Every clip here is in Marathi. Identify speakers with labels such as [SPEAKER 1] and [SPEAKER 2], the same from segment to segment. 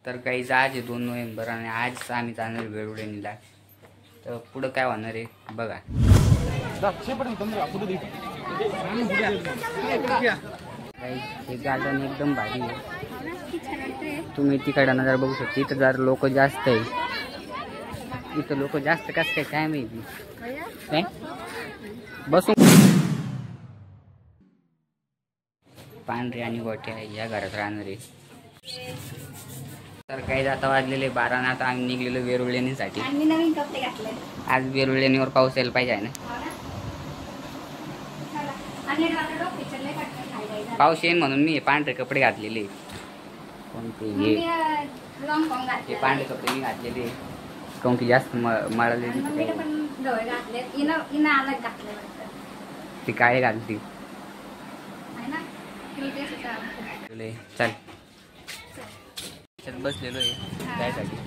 [SPEAKER 1] तर काही आज आहे 2 नोव्हेंबर आणि आज आम्ही जाणार वेरुळलेणीला. तर पुढं काय होणार आहे बघा. हे गार्डन एकदम भारी आहे. तुम्ही तिकडे नजर बघू शकता. इथं जर लोक जास्त आहे. इथं लोक जास्त कसं काय माहिती काय बसून. पांढरे आणि गोट्या या घरात राहणार आहे. तर काही आता वाजलेले 12 आणि आता आम्ही निघलेलो वेरुळलेणीसाठी.
[SPEAKER 2] नवीन कपडे घातले.
[SPEAKER 1] आज वेरुळलेणीवर पाऊस यायला पाहिजे ना. पाऊस येईल म्हणून मी पांढरे कपडे घातलेले. कोणते हे पांढरे कपडे मी घातलेले काऊन की जास्त मळले. ती काळे घालती. चल चल बसलेलो आहे त्यासाठी.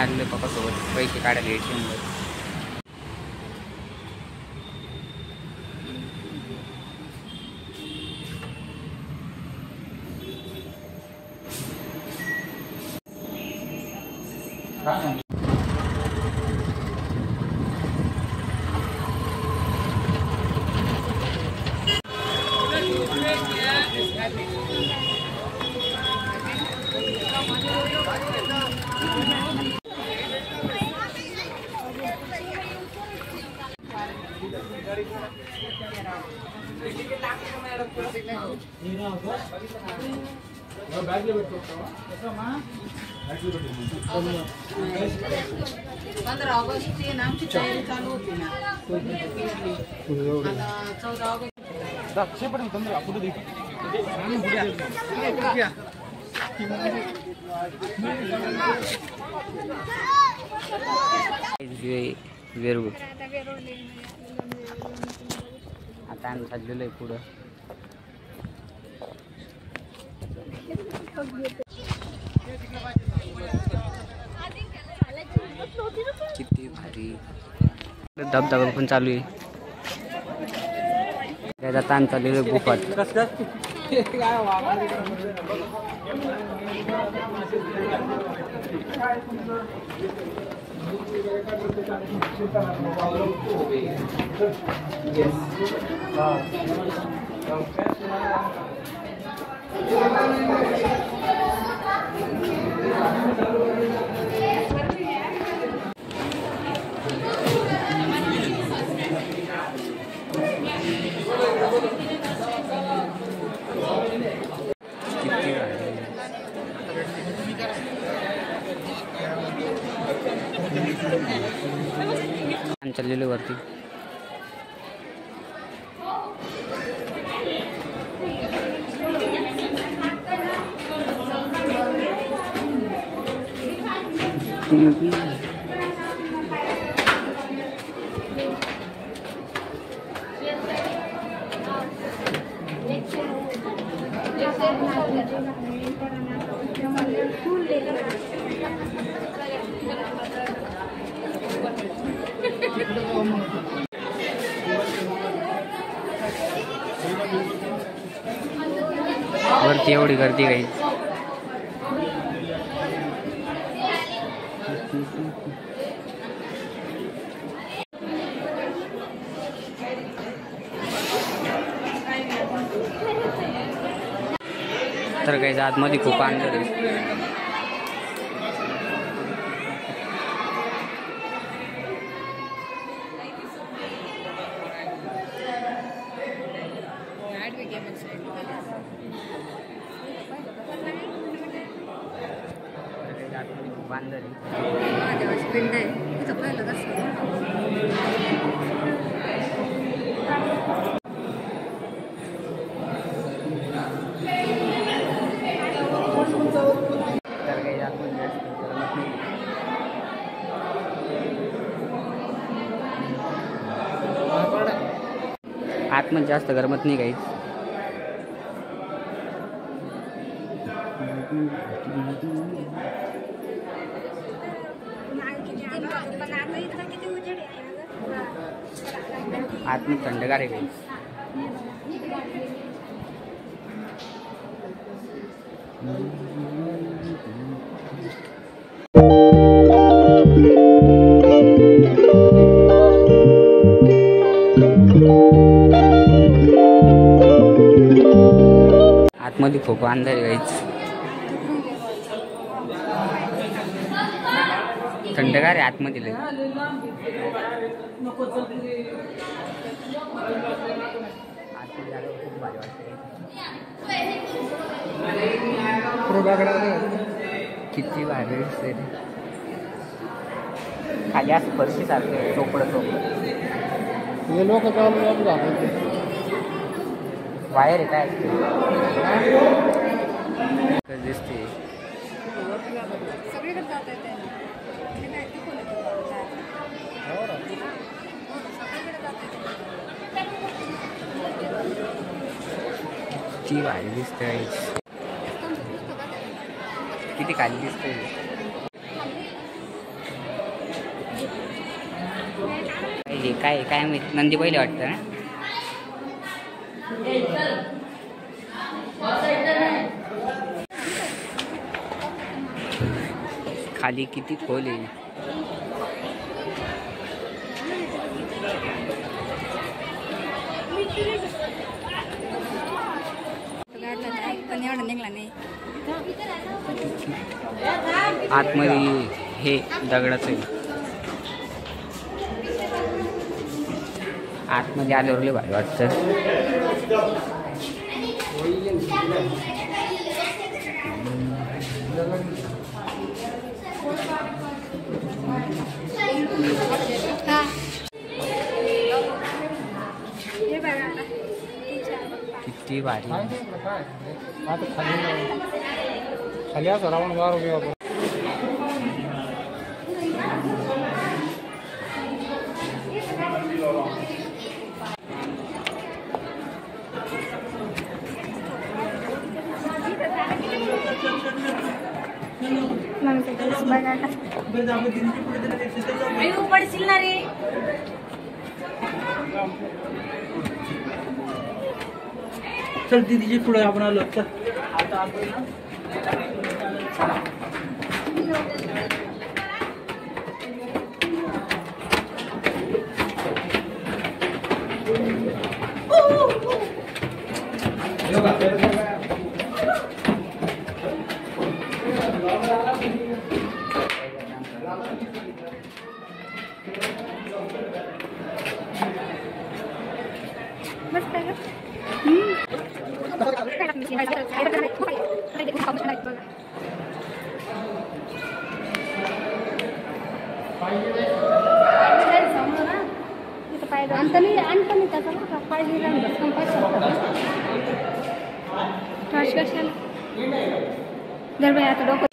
[SPEAKER 1] मी पप्पा सोबत पैसे काढायला ATM वर.
[SPEAKER 2] ऑगस्ट आमची तयारी चालू होती ना. 14
[SPEAKER 1] वेरूळ आता आम्ही चाललेलो आहे पुढं. किती भारी धबधबा पण चालू आहे. त्याचा ताण चाललेलं आहे गुफात. चाललेलो वरती. वरती एवढी गर्दी काही. तर काही आतमध्ये खूप अंतर आहे.
[SPEAKER 2] पिंड आहे तिथं पाहिलं कसं.
[SPEAKER 1] तर काही आतमध्ये जास्त गरमत नाही काहीच. आतमध्ये थंडगार आहे काही. आतमध्ये खूप अंधार आहे काहीच. थंडगार आहे आतमध्ये लई. खूप भारी वाटते. किती भारी दिसते रे. खाली असं फरशी सारखं चोपडं वायर आहे काय दिसते.
[SPEAKER 2] सगळीकडे जात येते.
[SPEAKER 1] किती भारी दिसते. किती खाली दिसते. काय काय माहिती. नंदी पहिले वाटतं ना. खाली किती खोल आहे.
[SPEAKER 2] पण एवढं निघला नाही.
[SPEAKER 1] आतमध्ये हे दगडाचं आहे. आतमध्ये आल्यावर लय भारी वाटतं. किती भारी.
[SPEAKER 3] खाली असं रावण गार उभी आपण.
[SPEAKER 2] पडशील ना रे.
[SPEAKER 3] चल दीदीची पुढे आपण आलो. चल
[SPEAKER 2] आणताना त्याचा पाहिजे कशाला जर बाई आता डोकं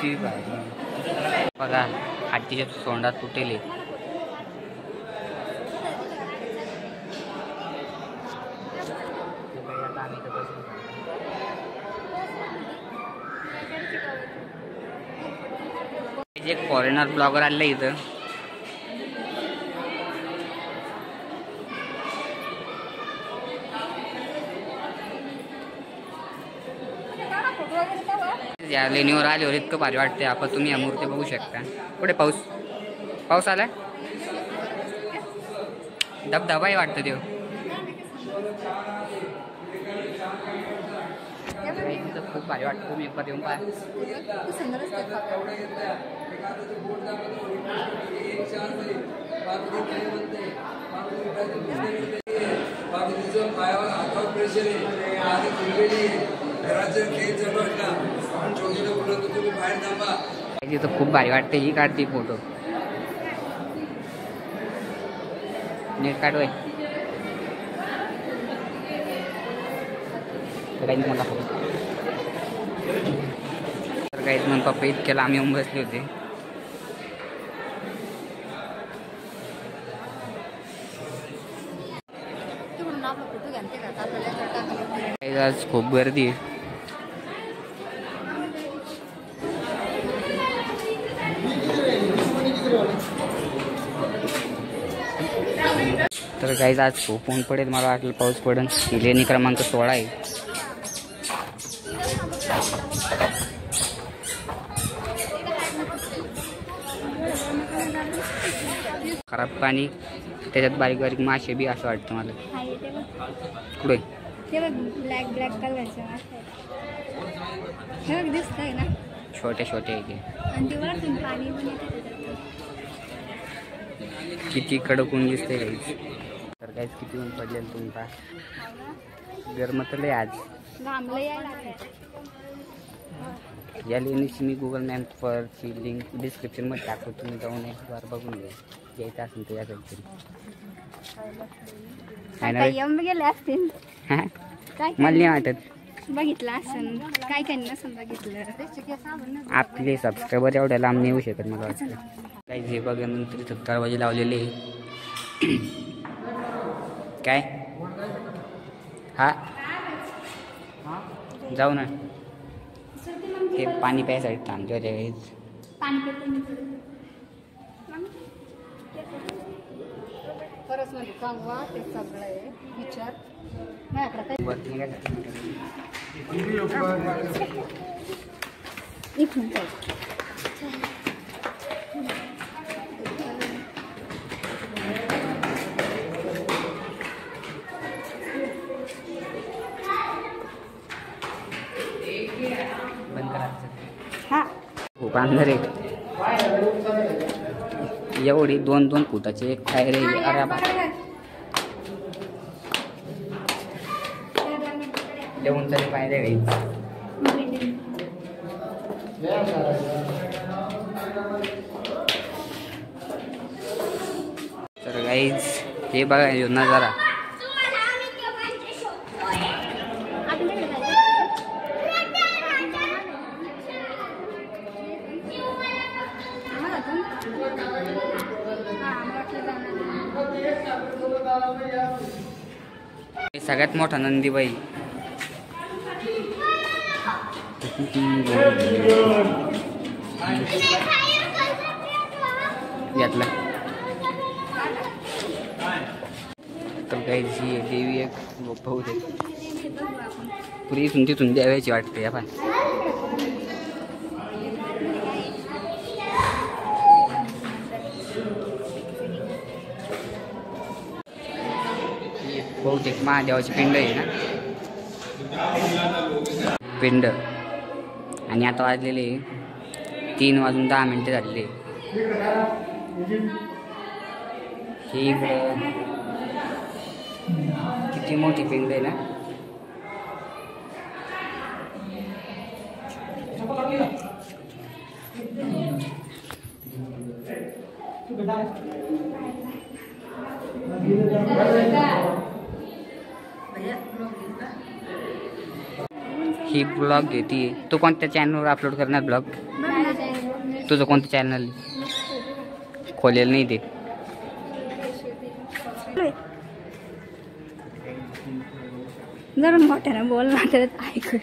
[SPEAKER 1] किती भारी. बघा हातीच्या सोंडात तुटेले. एक फॉरेनर ब्लॉगर आले इथं. या लेणीवर आल्यावर इतकं भारी वाटते. आपण तुम्ही या मूर्ती बघू शकता. पुढे पाऊस आलाय. धबधबाही वाटतं देव. खूप भारी वाटतं. तुम्ही एकदा येऊन पाहा.
[SPEAKER 4] पायावर हातावर प्रेशर आहे. घराचे खेळ चालू आहेत ना.
[SPEAKER 1] तिथं खूप भारी वाटते. ही काढते फोटो. नीट काढवाय काही मला फोटो. तर काहीच मग पप्पा इतक्याला आम्ही येऊन बसले होते. आज खूप गर्दी आहे. तर काही आज खूप ऊन पडेल. मला वाटलं पाऊस पडेल. लेणी क्रमांक 16 आहे. खराब पाणी त्याच्यात बारीक बारीक मासे बी असं वाटतं मला. कुठे
[SPEAKER 2] ब्लॅक ब्लॅक कलरचं हे दिसतंय ना.
[SPEAKER 1] छोटे छोटे आहे ते.
[SPEAKER 2] आणि ते वरतून पाणी पण येते.
[SPEAKER 1] किती कडक ऊन दिसते काहीच. तर काहीच किती ऊन पडलेलं तुमचा. गरम तर लय आज. या लेणीची मी गुगल मॅपवरची लिंक डिस्क्रिप्शनमध्ये टाकतो. तुम्ही जाऊन एक बार बघून घ्या. यायचं असेल तर यासाठी
[SPEAKER 2] गेले असतील.
[SPEAKER 1] मला नाही वाटत.
[SPEAKER 2] बघितलं असं काय काय नसून बघितलं.
[SPEAKER 1] आपले सबस्क्रायबर एवढ्या लांब नाही येऊ शकत मला वाटतं. काही जे बघा नंतर इथं दरवाजे लावलेले. काय हा जाऊ ना. हे पाणी प्यायसाठी थांबतो.
[SPEAKER 2] खरंच म्हणजे सांगवा ते सगळं आहे विचार. इथून हा
[SPEAKER 1] खूप अंधार आहे. एवढी 2-2 फुटाची एक फायर आहे. अरे बा देऊन तरी फायदे काही. तर गाईज हे बघा नजारा. सगळ्यात मोठा नंदीबाई. यातला तर गाईची देवी एक पाहू दे. पुरी इथून तिथून द्यावायची वाटते. या पण बहुतेक महादेवाची पिंड आहे ना. पिंड. आणि आता वाजलेले 3:10 झालेले. ही इकडं किती मोठी पिंड आहे ना. ही ब्लॉग घेते. तू कोणत्या चॅनलवर अपलोड करणार ब्लॉग. तुझं कोणतं चॅनल खोलेलं नाही ते.
[SPEAKER 2] जरा मोठ्यानं बोल ना तर ऐकू.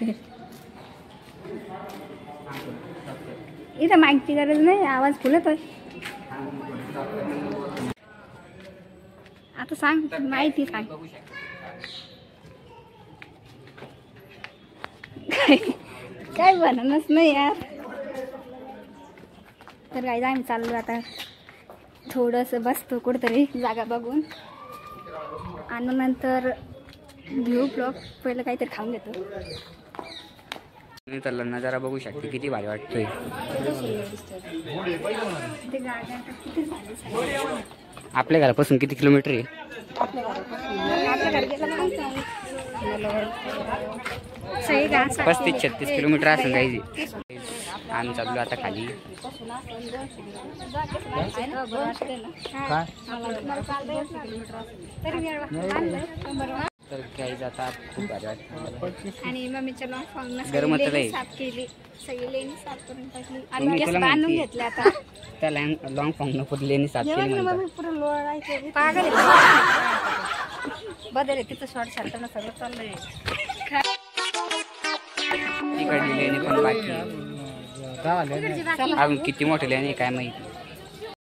[SPEAKER 2] इथं माहिती गरज नाही. आवाज फुलतोय. आता सांग माहिती सांग. काय बनवणच नाही यार. तर काय आम्ही चाललो आता. थोडंसं बसतो कुठंतरी जागा बघून. आणि नंतर घेऊ ब्लॉग. पहिलं काहीतरी खाऊन घेतो.
[SPEAKER 1] तर नजारा बघू शकते किती भारी वाटतोय. आपल्या घरापासून किती किलोमीटर आहे.
[SPEAKER 2] आपल्या घर गेलं 35-36 किलोमीटर
[SPEAKER 1] असेल काही. आम्ही चाललो आता खाली. तर काही जाता खूप भारी वाटतं.
[SPEAKER 2] आणि मम्मीच्या लॉंग फॉर्म
[SPEAKER 1] गरम होतं लय.
[SPEAKER 2] साफ केली, सगळी लेणी साफ करून टाकली.
[SPEAKER 1] मम्मी,
[SPEAKER 2] आणि
[SPEAKER 1] तुला
[SPEAKER 2] बांधून
[SPEAKER 1] माहिती आहे?
[SPEAKER 2] घेतले आता.
[SPEAKER 1] त्या लॉंग फॉर्म नको लेणी साफ केली म्हणतात.
[SPEAKER 2] पागल बदल आहे तिथं शॉर्ट शांतना सगळं चाललंय.
[SPEAKER 1] तिकडली लेणी पण बाकी आहे. अजून किती मोठे लेणी आहे काय माहिती.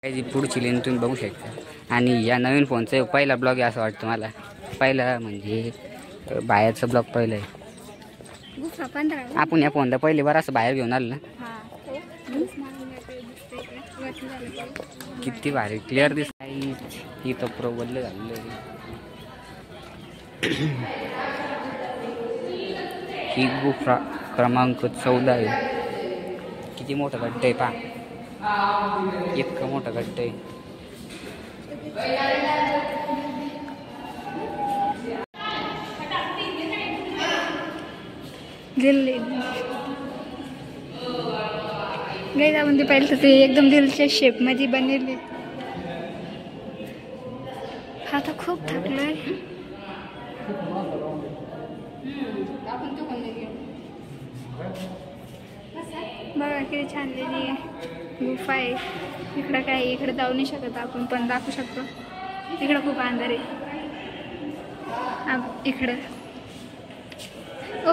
[SPEAKER 1] काही पुढची लेणी तुम्ही बघू शकता. आणि या नवीन फोनचा पहिला ब्लॉग आहे असं वाटतं मला. पहिला म्हणजे बाहेरचा ब्लॉग पहिला आहे.
[SPEAKER 2] गुफा 15.
[SPEAKER 1] आपण या फोनला पहिले बरं बाहेर घेऊन आलो ना. किती भारी क्लिअर दिसत आहे. ही तर प्रबल झालेलं आहे. ही गुफा क्रमांक 14 आहे. किती मोठं गड्ड आहे पहा. इतकं मोठं गड्ड आहे.
[SPEAKER 2] दिल गाईज आपण ते पाहिलं तर ते एकदम दिलच्या शेप मध्ये बनवले. हा तर खूप थकलोय. बघा किती छान लेणी आहे. गुफा आहे. इकडं काय इकडे जाऊ नाही शकत आपण, पण दाखवू शकतो. इकडं खूप अंधार आहे. इकडं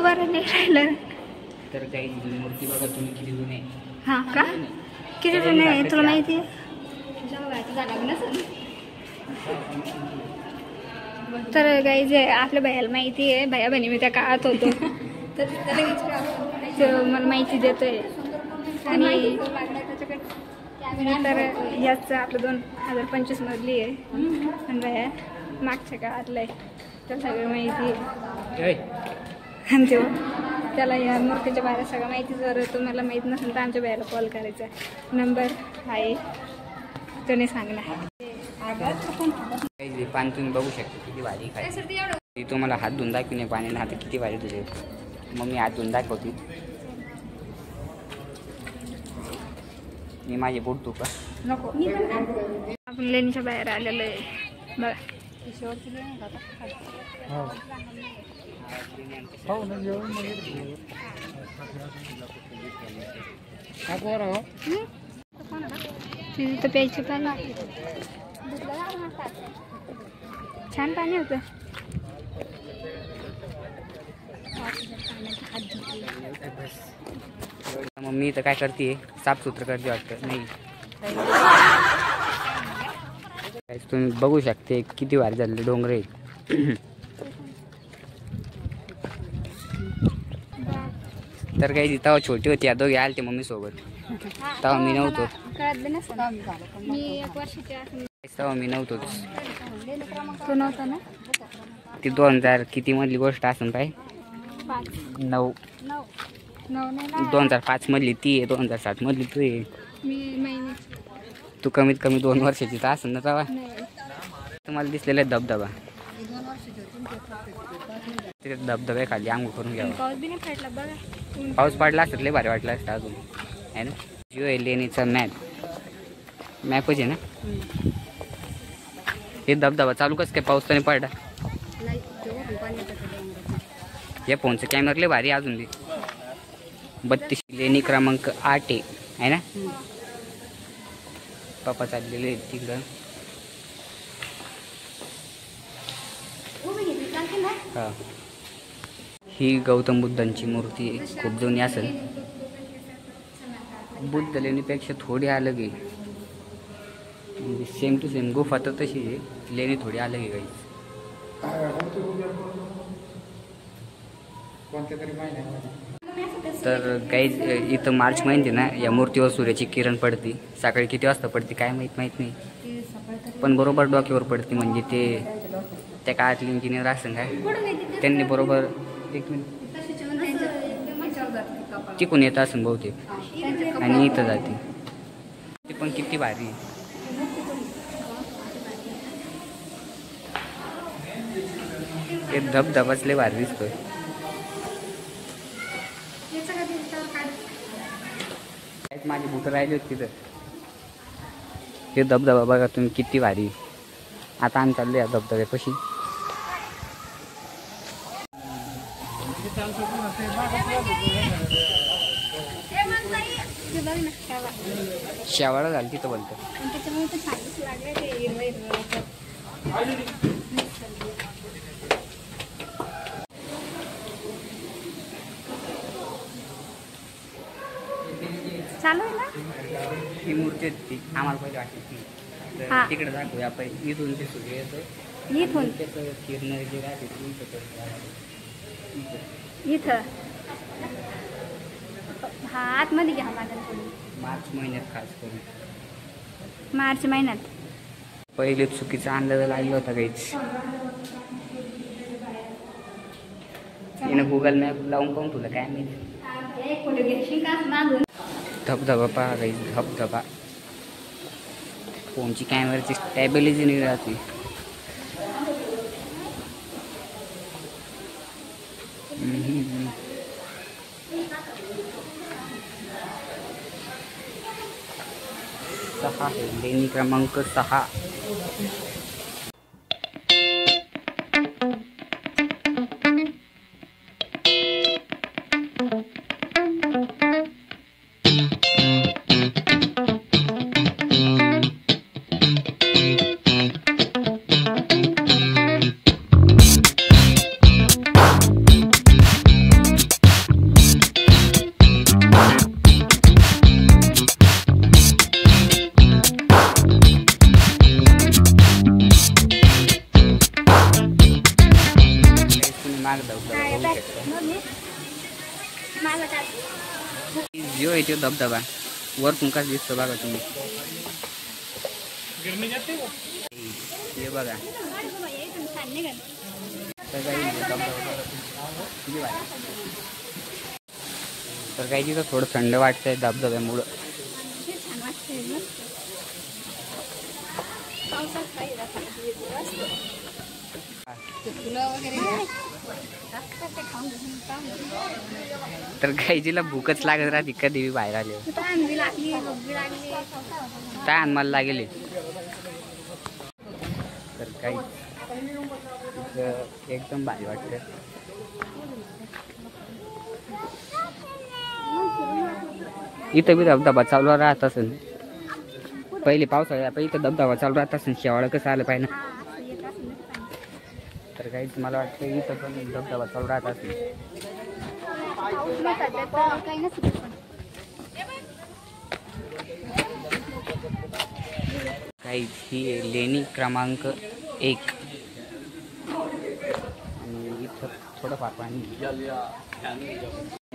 [SPEAKER 2] बरं नाही राहिलं.
[SPEAKER 1] तर काही मूर्ती बघा तुम्ही किती जुने.
[SPEAKER 2] हां का किती जुने आहे तुला माहिती आहे? तर काही जे आपल्या भैयाला माहिती आहे. भैया बहिणी मी त्या काळात होतो तर मला माहिती देतोय. आणि तर याच आपलं 2025 मधली आहे. आणि भैया मागच्या काळातलं आहे. तर सगळं माहिती आहे. आणि तेव्हा त्याला या मूर्तीच्या बाहेर सगळं माहिती. जर तुम्हाला माहीत नसेल तर आमच्या भैयाला कॉल करायचा. नंबर आहे त्याने सांगणार.
[SPEAKER 1] पाणी तुम्ही बघू शकता किती भारी काय. तुम्हाला हात धुवून दाखवणे पाण्याने. हात किती भारी तुझे. मग मी हात धुवून दाखवते. मी माझे बोट का
[SPEAKER 2] नको. आपण लेणीच्या बाहेर आलेलो आहे बघा. तिथं प्यायचं पाणी छान पाणी होतं.
[SPEAKER 1] मम्मी तर काय करते साफसुथरं करते वाटतं नाही. तुम्ही बघू शकते किती भारी झालेले डोंगर आहेत. तर काही तेव्हा छोटी होती. या दोघे आले ते मम्मी सोबत. तेव्हा मी नव्हतो.
[SPEAKER 2] मी 1 वर्षाची असून
[SPEAKER 1] तेव्हा मी नव्हतो.
[SPEAKER 2] तो नव्हता ना.
[SPEAKER 1] ती 2000 किती मधली गोष्ट असून काय 9 2005 मधली ती आहे. 2007 मधली तू आहे.
[SPEAKER 2] मी महिने
[SPEAKER 1] तू कमीत कमी 2 वर्षाची तर असेल ना तेव्हा. तुम्हाला दिसलेला धबधबा. तिथे धबधबे खाली आंघोळ करून घ्यावा.
[SPEAKER 2] पाऊस बी नाही पडला बघा.
[SPEAKER 1] पाऊस पडला असत लय भारी वाटलं असतं अजून आहे ना. जिओ आहे लेणीचा मॅपच आहे ना. हे धबधबा चालू कसं काय पाऊस तर नाही पडला. या फोनचं कॅमेरा लय भारी अजून बी. 32 लेणी क्रमांक 8 आहे ना. पप्पा चाललेले तिकडं. हा ही गौतम बुद्धांची मूर्ती आहे. खूप जुनी असेल. बुद्ध लेणीपेक्षा थोडी अलग आहे. म्हणजे सेम टू सेम गुफा तर तशी आहे. लेणी थोडी अलग आहे काही. तर काही इथं मार्च महिन्यात ना या मूर्तीवर सूर्याची किरण पडते. सकाळी किती वाजता पडते काय माहीत नाही. पण बरोबर डोक्यावर पडते. म्हणजे ते त्या काळातले इंजिनियर असं काय त्यांनी बरोबर 1 मिनिट तिकून येत असेल बहुतेक आणि इथं जाते. ते पण किती भारी. ते धबधबाच लय भारी दिसतोय. माझी बुटं राहिली होती तिथं. हे धबधबा बघा तुम्ही किती भारी. आता आम्ही चाललो या धबधब्यापाशी. शेवाळा झाली तिथं बोलतो.
[SPEAKER 2] त्याच्यामुळे तर छानच लागले ते हिरवं हिरवं. चालू आहे ना.
[SPEAKER 1] ही मूर्ती आहे ती आम्हाला पहिले वाटली ती. तर
[SPEAKER 2] हा.
[SPEAKER 1] तिकडे दाखवूया आपण. इथून ते सूर्य येतं.
[SPEAKER 2] इथून
[SPEAKER 1] त्याचं किरण जे राहते ते
[SPEAKER 2] इथं हा आतमध्ये घ्या माझ्या थोडी.
[SPEAKER 1] मार्च महिन्यात खास करून.
[SPEAKER 2] मार्च महिन्यात.
[SPEAKER 1] पहिले चुकीचा अंदाज लागला होता काहीच. गुगल मॅप लावून पाहून तुला काय माहिती.
[SPEAKER 2] एक फोटो घेशील का मागून.
[SPEAKER 1] धबधबा पहा काही धबधबा. फोनची कॅमेराची स्टॅबिलिटी नाही राहते. सहा लेणी क्रमांक 6. जो आहे तो धबधबा वरतून कसा दिसतो बघा तुम्ही. हे बघा तर काही तिथं थोडं थंड वाटतंय धबधब्यामुळं. तर गाईजीला भूकच लागत राहते कधी बी बाहेर आले. काय मला लागेल. तर काही एकदम भारी वाटतं. इथं बी धबधबा चालू राहत असेल. पहिले पावसाळ्या पहिले इथं धबधबा चालू राहत असेल. शेवाळं कसं आलं पाहिजे. तर काहीच मला वाटतं इथं पण धबधबा चालू राहत असेल. काही ही लेणी क्रमांक 1 आणि इथं थोडंफार पाणी.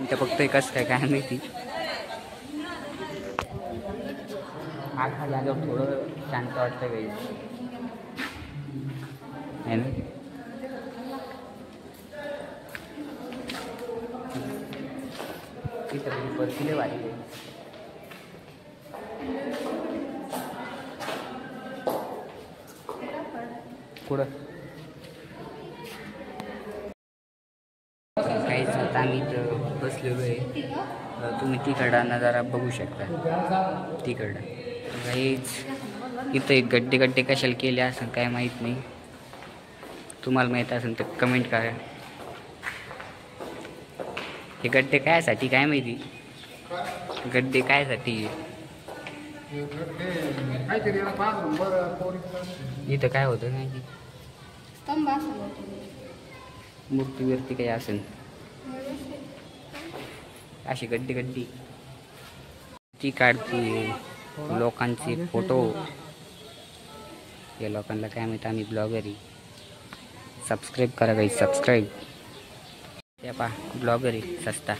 [SPEAKER 1] इथं फक्त एकच काय काय माहिती. खाली आल्यावर थोडं शांत वाटतं काही आहे ना. इथं परतीले वाढले. पुढं काहीच आता आम्ही इथं बसलेलो आहे. तुम्ही तिकडा नजारा बघू शकता. तिकडं काहीच इथं एक गड्डे कशाला केले असं काय माहीत नाही. तुम्हाला माहीत असेल तर कमेंट करा. हे गड्डे कायसाठी काय माहिती. गड्डे कायसाठी. इथं काय होतं नाही मूर्ती काही असेल अशी गड्डी ती काढते लोकांचे फोटो. या लोकांना काय माहिती आम्ही ब्लॉगरी. सबस्क्राईब करा काही सबस्क्राईब. त्या पा ब्लॉगरी सस्ता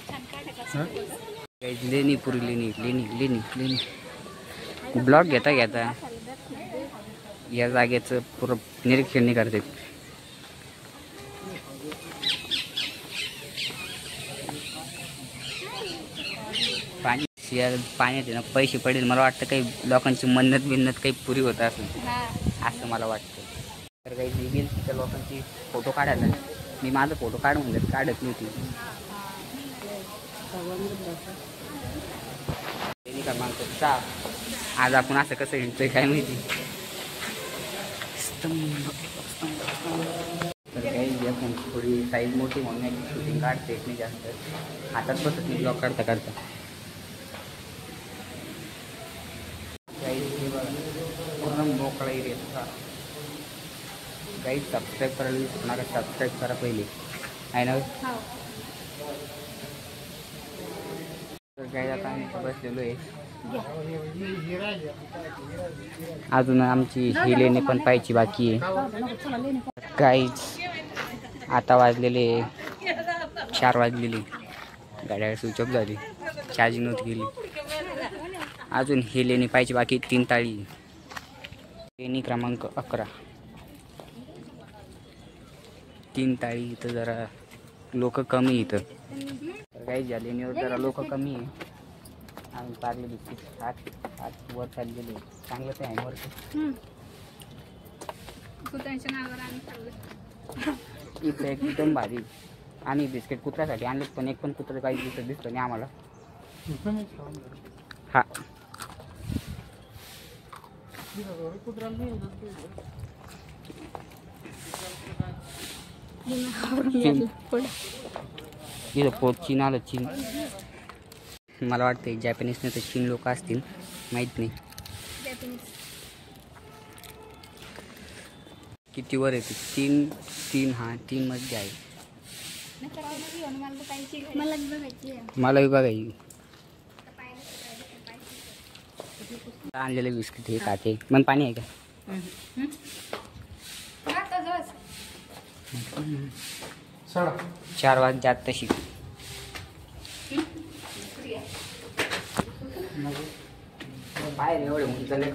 [SPEAKER 1] लेणी पुरी लेणी ब्लॉग घेता या जागेचं पुरं निरीक्षण नाही करते. पाण्यात ना पैसे पडेल. मला वाटतं काही लोकांची मन्नत काही पुरी होत असेल असं मला वाटतं. तर काही गेली त्या लोकांची फोटो काढायला. मी माझा फोटो काढ म्हणलं काढत नव्हती. लेणी क्रमांक 6. आज आपण असं कसं हिंडतोय काय माहिती. तर काही आपण थोडी साईज मोठी म्हणून एक शूटिंग काढते नाही जास्त, हातात बसत नाही ब्लॉग काढता काढता. काही पूर्ण मोकळा एरिया. काही सबस्क्राईब करायला विसरू नका, सबस्क्राईब करा पहिले आहे ना. तर काही आता आम्ही बसलेलो आहे. अजून आमची ही लेणी पण पाहायची बाकी आहे. काहीच आता वाजलेले 4 वाजलेले, गाड्या स्विच ऑफ झाली, चार्जिंग नव्हती गेली. अजून ही लेणी पाहायची बाकी. 3 ताळी लेणी क्रमांक 11. 3 ताळी. इथं जरा लोक कमी इथं. तर काही ज्या लेणीवर जरा लोक कमी आहे. आम्ही पारले बिस्किट हात वर चाललेले चांगलं ते आहे वरती. इथं एकदम भारी. आम्ही बिस्किट कुत्र्यासाठी आणले पण एक पण कुत्रा काही दिसत नाही आम्हाला. हा इथं पोट चीन आलं. चीन मला वाटतं जॅपनीज नाही तर चीन लोक असतील, माहीत नाही. किती वर येते? 3 हा 3 मध्ये आहे. मला बघायची. आणलेले बिस्किट हे खाते. मग पाणी आहे का? 4 वाजतात तशी. बाहेर एवढे उंचले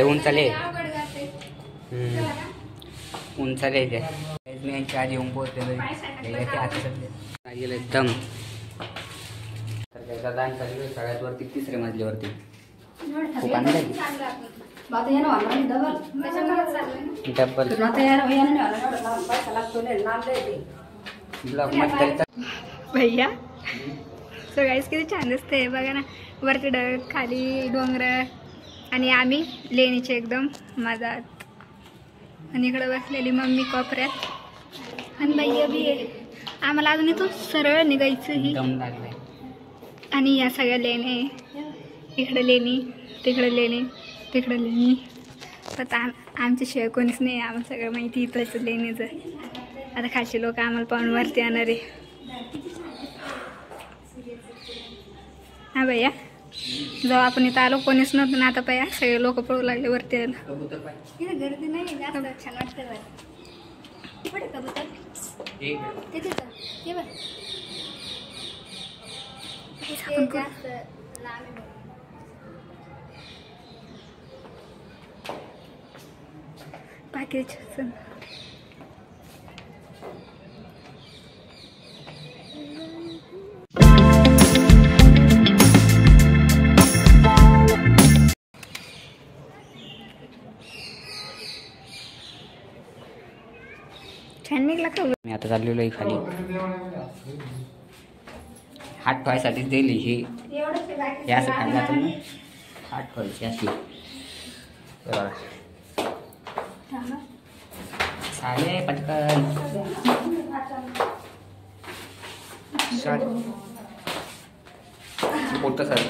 [SPEAKER 1] उंचले उंचले यांच्या आधी येऊन पोहोचलेलं एकदम. तर त्याचा दान चालू सगळ्यात वरती 3ऱ्या मजल्यावरती. खूप आनंद आहे. डबल ब्लॉग मध्ये
[SPEAKER 2] भैया. सो गाईस किती छान दिसते बघा ना. वरती ढग, खाली डोंगर आणि आम्ही लेणीचे एकदम मजात. आणि इकडं बसलेली मम्मी कोपऱ्यात आणि भैया बी आहे. आम्हाला अजून इथून सरळ निघायचं ही. आणि या सगळ्या लेणे, इकडे लेणी, तिकडे लेणी, तिकडे लेणी. आता आमच्या शिवाय कोणीच नाही. आम्हाला सगळं माहिती इथंच लेणीचं. आता खालचे लोक आम्हाला पाहून वरती येणार आहे. हा भैया, जेव्हा आपण इथं आलो कोणीच नव्हतं ना. आता पाया सगळे लोक पळू लागले वरती यायला. गर्दी नाही जास्त. छान वाटतं. बाकीचं छान निघला का?
[SPEAKER 1] मी आता चाललेलो आहे खाली. हात पायसाठीच दिली ही. हे असं खाली जातं ना, हात पायची अशी. बघा चाले पटकन. बोलतं सर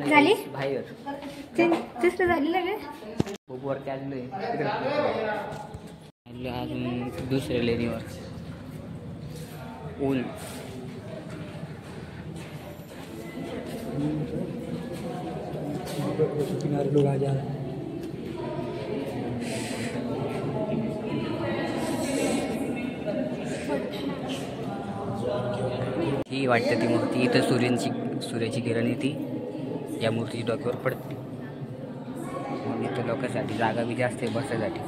[SPEAKER 2] झाली
[SPEAKER 1] बाहेर.
[SPEAKER 2] तिसरं झालेलं का?
[SPEAKER 1] खूप वरती आलेलो आहे. अजून दुसऱ्या लेणीवर ऊन. लोग आ जा. ही वाटतं ती मूर्ती. इथं सूर्याची किरण येते या मूर्तीची डोक्यावर पडते. इथं लोकांसाठी जागा बी जास्त आहे बसायसाठी.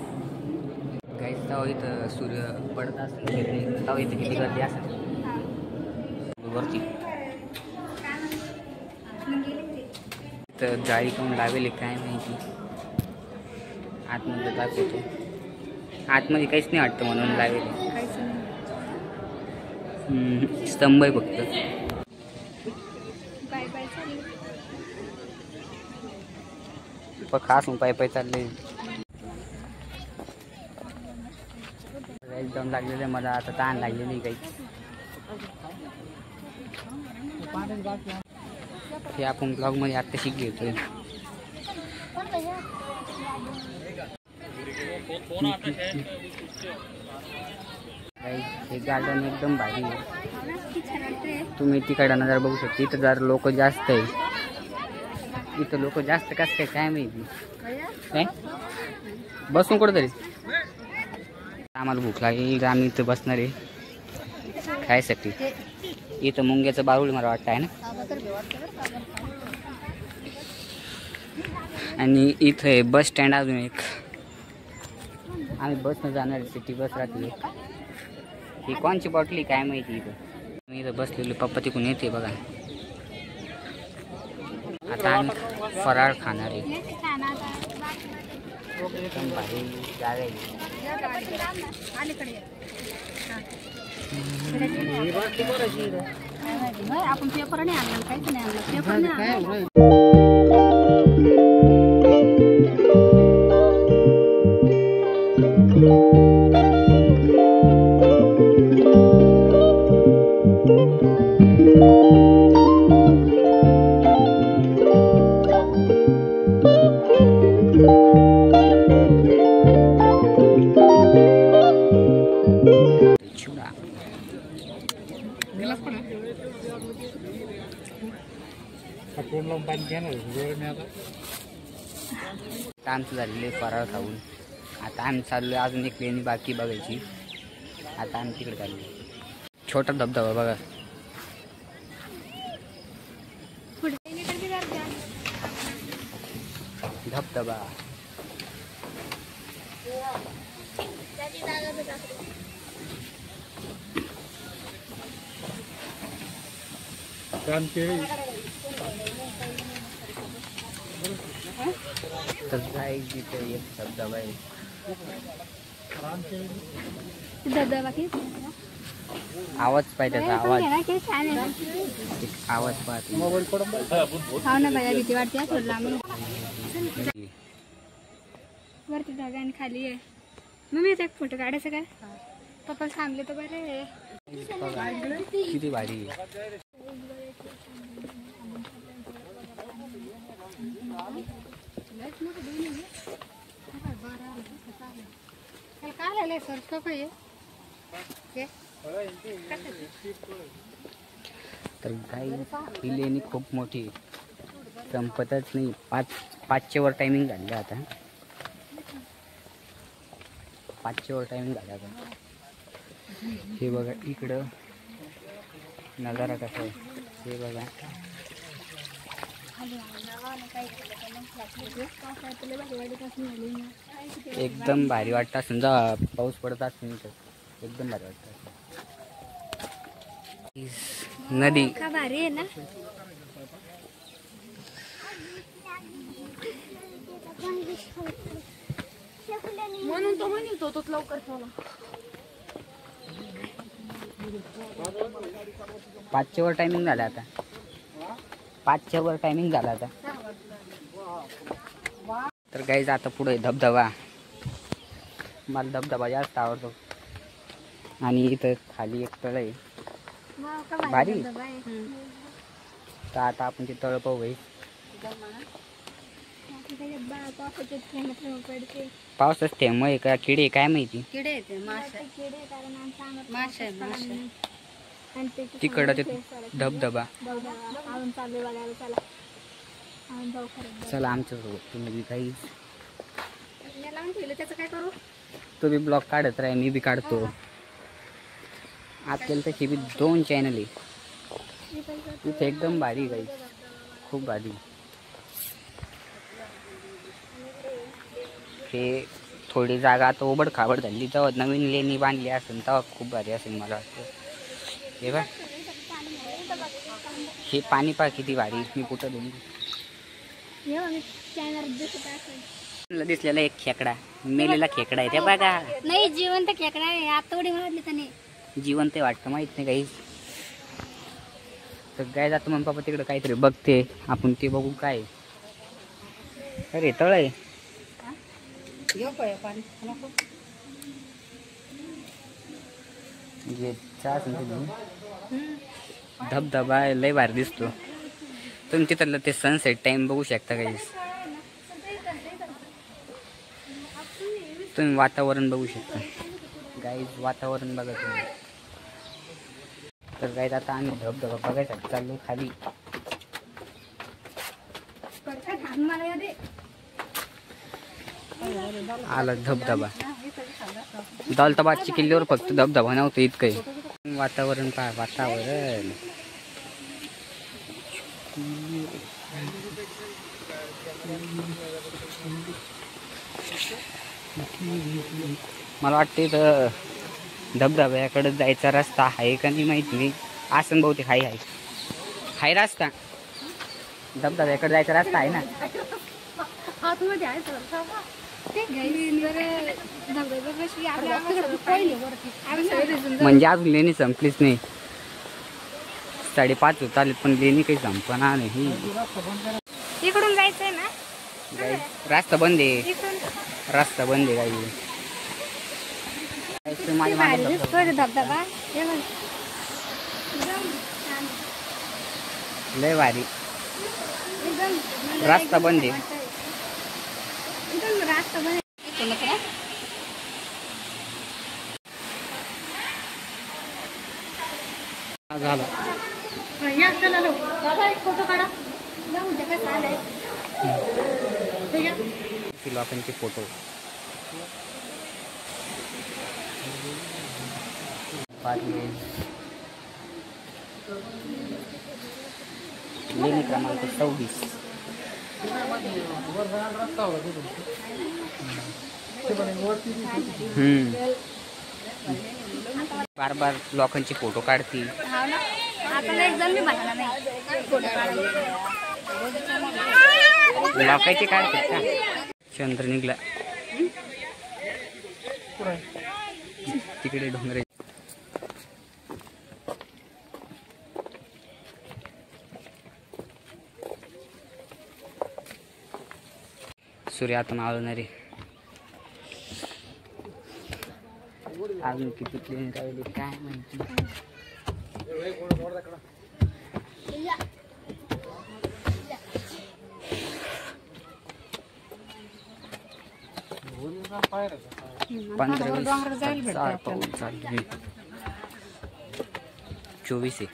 [SPEAKER 1] काहीच तेव्हा इथं सूर्य पडत असतं तेव्हा इथं किती गर्दी असते वरती. तर जाळी कोण लावेल काय माहिती. आतमध्ये दाखवतो. आतमध्ये काहीच नाही वाटतं म्हणून लावेल. स्तंभ आहे फक्त. खास पाय पाय चालले. एकदम लागलेलं आहे मला आता. ताण लागले नाही काही. हे आपण ब्लॉग मध्ये आता घेतोय. हे गार्डन एकदम भारी आहे. तुम्ही तिकडे नजर बघू शकता. इथं जर लोक जास्त आहे. इथं लोक जास्त कसं काय माहिती. काय बसून कुठं तरी आम्हाला भूक लागली. आम्ही इथं बसणार आहे खायसाठी. इथं मुंग्याचं बारूळ मला वाटतं आहे ना. आणि इथं आहे बस स्टँड अजून एक. आम्ही बसनं जाणार आहे. सिटी बस राहते. ही कोणची बॉटली काय माहिती. इथं मी इथं बसलेलो. पप्पा तिकडून येते बघा. आता आम्ही फराळ खाणार आहे. एकदम भारी जागा आहे.
[SPEAKER 2] आपण पेपर नाही आणला. काहीच नाही आणलं. पेपर नाही आणला.
[SPEAKER 1] आमचं झालेले फराळ खाऊन. आता आम्ही चाललो आहे. अजून एक लेणी बाकी बघायची. आता आम्ही तिकडे चाललो. छोटा धबधबा बघा. धबधबा तर काय तिथे एक धबधबा आहे. आवाज पाहिजे त्याचा. आवाज आवाज पाहते.
[SPEAKER 2] हा ना भैया भीती वाटते. थोडं लांब वरती जागा आणि खाली आहे. मग मी एक फोटो काढायचं काय. पप्पा थांबले तर बरे.
[SPEAKER 1] किती भारी आहे.
[SPEAKER 2] काय आलंय सर तो काही
[SPEAKER 1] तर काही ही लेणी खूप मोठी आहे. संपतच नाही. 5च्या वर टायमिंग झाली आता. 5च्या वर टायमिंग झाला आता. हे बघा इकडं नजारा कसा आहे हे बघा. एकदम भारी वाटतं. समजा पाऊस पडत असेल तर एकदम भारी वाटतं. नदी
[SPEAKER 2] का भारी आहे ना. म्हणून तो म्हणतो तो लवकर ठेवला.
[SPEAKER 1] 5च्या वर टायमिंग झाला आता. 5च्या वर टायमिंग झाला आता. तर गाईज आता पुढे धबधबा. मला धबधबा जास्त आवडतो. आणि इथं खाली एक तळ आहे भारी. तर आता आपण ते तळ पाहू. पावसाच थेंब आहे का किडे काय माहिती.
[SPEAKER 2] किडे येते मासे.
[SPEAKER 1] तिकडं ते धबधबा. चला आमच्या सोबत तुम्ही काही.
[SPEAKER 2] त्याचं काय करू.
[SPEAKER 1] तुम्ही ब्लॉग काढत राहा. मी बी काढतो. आपल्याला तशी बी 2 चॅनल आहे. तिथे एकदम भारी गाईज. खूप भारी. हे थोडी जागा आता ओबड खाबड झाली. तेव्हा नवीन लेणी बांधली असेल तेव्हा खूप भारी असेल मला वाटतं. हे बघ हे पाणी पहा किती भारी. मी कुठं देईन. दिसलेला एक खेकडा, मेलेला खेकडा आहे ते बघा.
[SPEAKER 2] नाही जिवंत खेकडा आहे, आता उडी मारली त्याने.
[SPEAKER 1] जिवंत आहे वाटतं, माहित नाही काही. तर काय जातं मग पप्पा तिकडे काहीतरी बघते, आपण ते बघू काय. अरे तळ आहे. धबधबा लय भारी दिसतो. तुम्ही तिथलं ते सनसेट टाइम बघू शकता काही. तुम्ही वातावरण बघू शकता गाईज, वातावरण बघा तुम्ही. तर गाईज आता आम्ही धबधबा बघायसाठी चाललो खाली. आला धबधबा. दौलताबादच्या किल्ल्यावर फक्त धबधबा नव्हतं इतकं. वातावरण पहा, वातावरण. मला वाटतं इथं धबधब्याकडे जायचा रस्ता आहे का नाही माहित नाही. असं बहुतेक हाय रस्ता. धबधब्याकडे जायचा रस्ता आहे ना. म्हणजे अजून लेणी संपलीच नाही. 5:30 होत आले पण लेणी काही संपना नाही.
[SPEAKER 2] इकडून जायचंय ना.
[SPEAKER 1] रस्ता बंद आहे, रस्ता बंद आहे काही.
[SPEAKER 2] धबधबा
[SPEAKER 1] लय भारी. रस्ता बंद आहे.
[SPEAKER 2] रास्ता बंद.
[SPEAKER 1] झाला
[SPEAKER 2] फोटो काढा.
[SPEAKER 1] लोकांचे फोटो. लेणी क्रमांक 26. बार लोकांचे फोटो काढती. लोकांचे काढतात का. चंद्र निघला तिकडे डोंगरे. सूर्य आता मावळणारे. अजून किती प्लेन राहिले काय माहिती.
[SPEAKER 2] डोंगर जाईल भेटतात.
[SPEAKER 1] 24 आहे.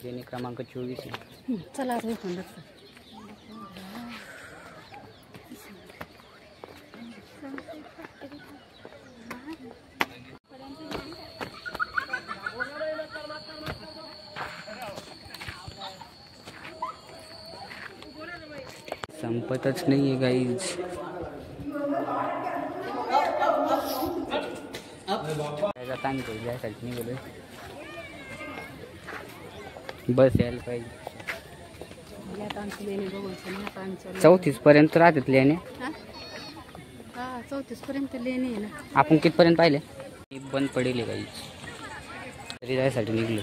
[SPEAKER 1] लेणी क्रमांक 24 आहे.
[SPEAKER 2] चला
[SPEAKER 1] संपतच नाहीये गाईज. जायसाठी निघालोय. बस यायला पाहिजे. 34 पर्यंत राहतात लेणे.
[SPEAKER 2] 34 पर्यंत लेणी आहे ना.
[SPEAKER 1] आपण कितपर्यंत पाहिले. बंद पडेल गाईज, तरी जायसाठी निघलो.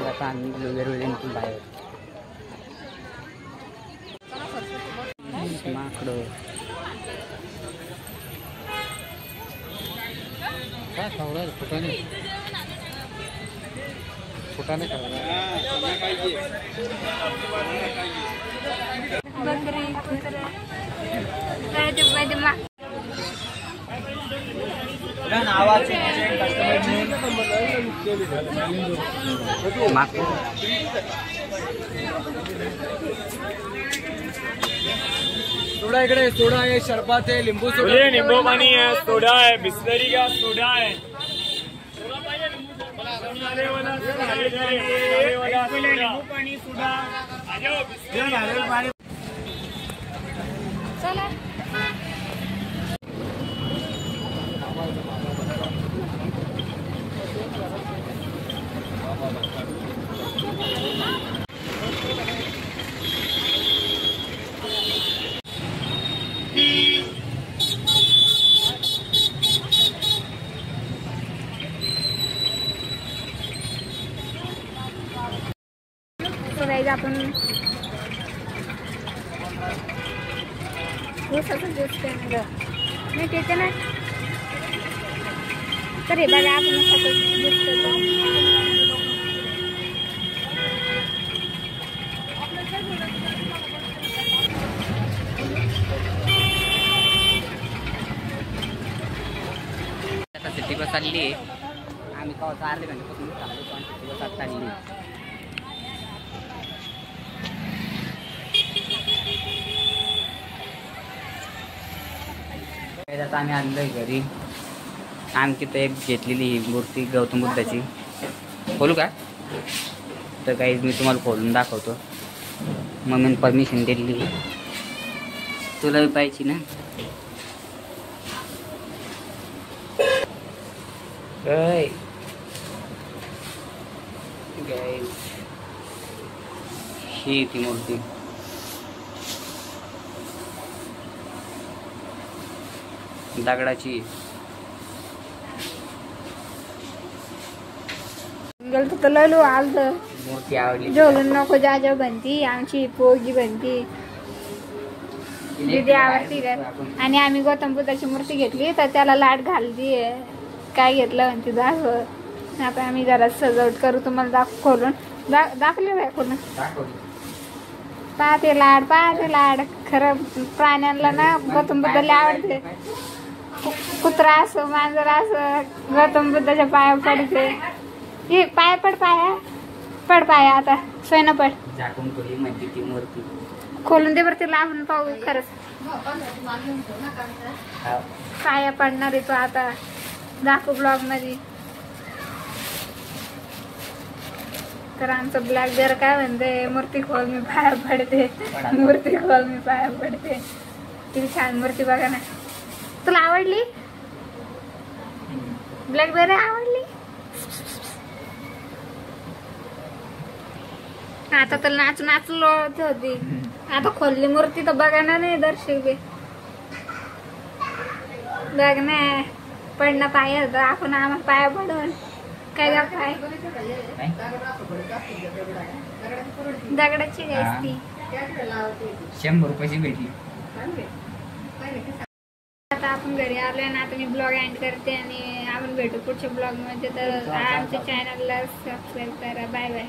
[SPEAKER 1] आता आम्ही वेगवेगळे बाहेर. माकडं काय खावलं फुटाने फुटाने
[SPEAKER 3] सोडा इकडे सोडा आहे, शरबत आहे, लिंबू सोडा,
[SPEAKER 4] निंबू पाणी आहे, सोडा आहे, बिस्लरी का सोडा आहे. लिंबू पाणी सोडा.
[SPEAKER 2] चला आपण ऊसाचं ज्यूस पेन मी पिते ना. तर हे बघा आपण ऊसाचं ज्यूस पेतो.
[SPEAKER 1] आता सिटी बस चालली आहे. आम्ही कवा अर्धे घंट्यापासून थांबलो पण सिटी बस आता चालली. आता आम्ही आणलोय घरी. आम्ही तिथं एक घेतलेली ही मूर्ती गौतम बुद्धाची. खोलू का? तर काही मी तुम्हाला खोलून दाखवतो. मम्मीने परमिशन दिली. तुला पाहिजे ना? ही ती मूर्ती. दगडाची.
[SPEAKER 2] गेलं तर लयलो आलत
[SPEAKER 1] मूर्ती आवडली.
[SPEAKER 2] जेवलं नको जाजा बनती आमची पोगी बनती दीदी आवडती का. आणि आम्ही गौतम बुद्धाची मूर्ती घेतली तर त्याला लाट घालती. काय घेतलं म्हणते दाखव. आता आम्ही घरात सजावट करू. तुम्हाला खोलून दाखवले बाय खोलून. पाहते लाड खरं प्राण्यांना ना गौतम बुद्धाला आवडते. कुत्रा असो मांजर असो गौतम बुद्धाच्या पाया पडते. हे पाया पड पाया आता सोयना पड.
[SPEAKER 1] झाकून खोली म्हणजे ती मूर्ती.
[SPEAKER 2] खोलून दे बरं तिला आपण पाहू खरंच. पाया पडणार आहे तो आता दाखवू ब्लॉग मध्ये. तर आमचं ब्लॅक जर काय म्हणते मूर्ती खोल मी पाया पडते. मूर्ती खोल मी पाया पडते. किती छान मूर्ती बघा ना. तुला आवडली? ब्लॅकबेरी आवडली? आता तर नाचलो होती. आता खोलली मूर्ती तर बघा ना नाही दर्शक बे. बघ ना पडणं पाय होतं. आपण आम्हाला पाया पडून काय का पाय दगडाची गायस ती
[SPEAKER 1] 100 रुपयाची भेटली.
[SPEAKER 2] आता आपण घरी आलोय ना. आता मी ब्लॉग एंड करते आणि आपण भेटू पुढच्या ब्लॉग मध्ये. तर आमच्या चॅनलला सबस्क्राईब करा. Bye bye.